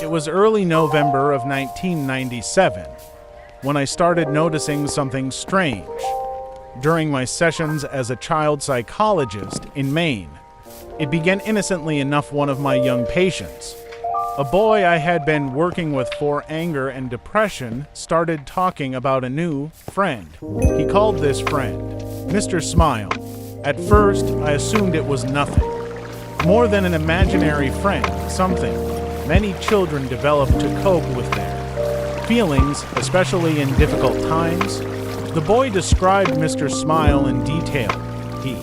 It was early November of 1997 when I started noticing something strange. During my sessions as a child psychologist in Maine, it began innocently enough. One of my young patients, a boy I had been working with for anger and depression, started talking about a new friend. He called this friend Mr. Smile. At first, I assumed it was nothing more than an imaginary friend, something many children develop to cope with their feelings, especially in difficult times. The boy described Mr. Smile in detail. He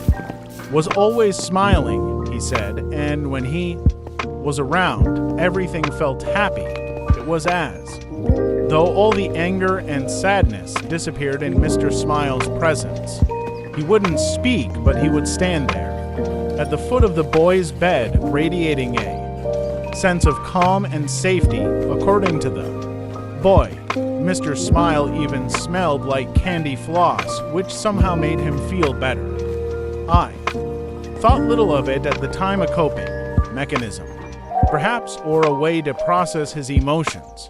was always smiling, he said, and when he was around, everything felt happy. It was as though all the anger and sadness disappeared in Mr. Smile's presence. He wouldn't speak, but he would stand there at the foot of the boy's bed, radiating a sense of calm and safety. According to the boy, Mr. Smile even smelled like candy floss, which somehow made him feel better. I thought little of it at the time, a coping mechanism, perhaps, or a way to process his emotions.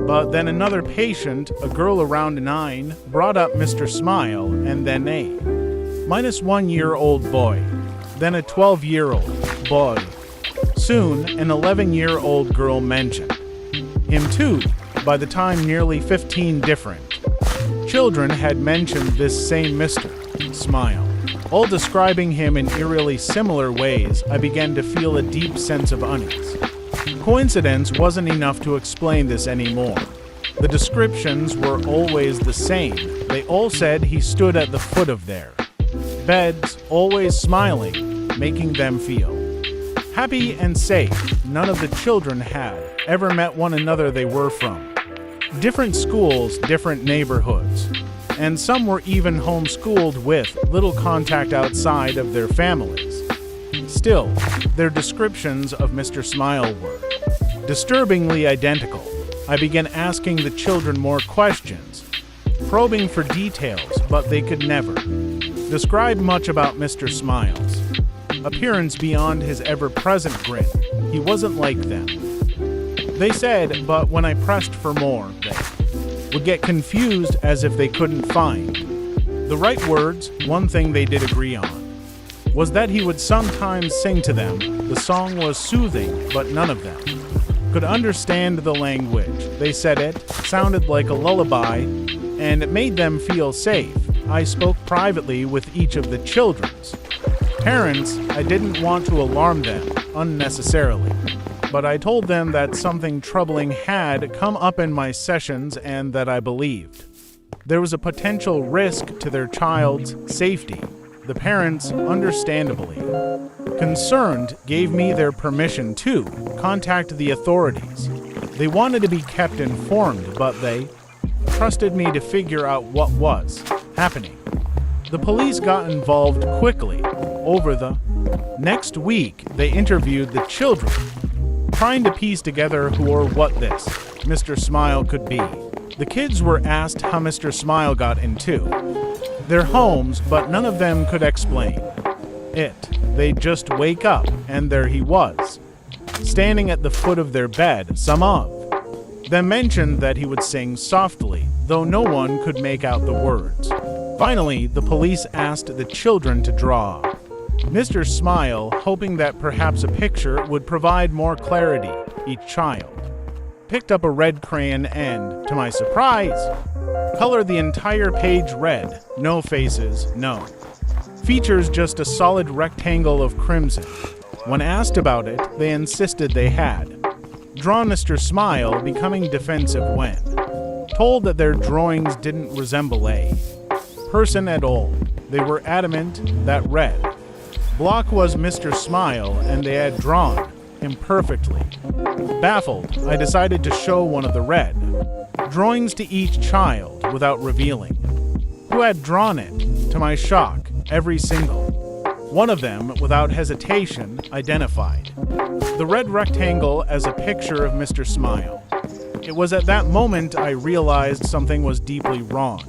But then another patient, a girl around 9, brought up Mr. Smile, and then a -1-year-old boy, then a 12-year-old boy. Soon, an 11-year-old girl mentioned him too. By the time, nearly 15 different children had mentioned this same Mr. Smile, all describing him in eerily similar ways. I began to feel a deep sense of unease. Coincidence wasn't enough to explain this anymore. The descriptions were always the same. They all said he stood at the foot of their beds, always smiling, making them feel happy and safe. None of the children had ever met one another. They were from different schools, different neighborhoods, and some were even homeschooled with little contact outside of their families. Still, their descriptions of Mr. Smile were disturbingly identical. I began asking the children more questions, probing for details, but they could never describe much about Mr. Smile's appearance beyond his ever-present grin. He wasn't like them, they said, but when I pressed for more, they would get confused as if they couldn't find the right words. One thing they did agree on was that he would sometimes sing to them. The song was soothing, but none of them could understand the language. They said it sounded like a lullaby, and it made them feel safe. I spoke privately with each of the children's parents. I didn't want to alarm them unnecessarily, but I told them that something troubling had come up in my sessions and that I believed there was a potential risk to their child's safety. The parents, understandably concerned, gave me their permission to contact the authorities. They wanted to be kept informed, but they trusted me to figure out what was happening. The police got involved quickly. Over the next week, they interviewed the children, trying to piece together who or what this Mr. Smile could be. The kids were asked how Mr. Smile got into their homes, but none of them could explain it. They'd just wake up, and there he was, standing at the foot of their bed. Some of them mentioned that he would sing softly, though no one could make out the words. Finally, the police asked the children to draw Mr. Smile, hoping that perhaps a picture would provide more clarity. Each child picked up a red crayon and, to my surprise, colored the entire page red. No faces, no features, just a solid rectangle of crimson. When asked about it, they insisted they had drawn Mr. Smile, becoming defensive when told that their drawings didn't resemble a person at all. They were adamant that red block was Mr. Smile, and they had drawn him perfectly. Baffled, I decided to show one of the red drawings to each child without revealing who had drawn it. To my shock, every single one of them, without hesitation, identified the red rectangle as a picture of Mr. Smile. It was at that moment I realized something was deeply wrong.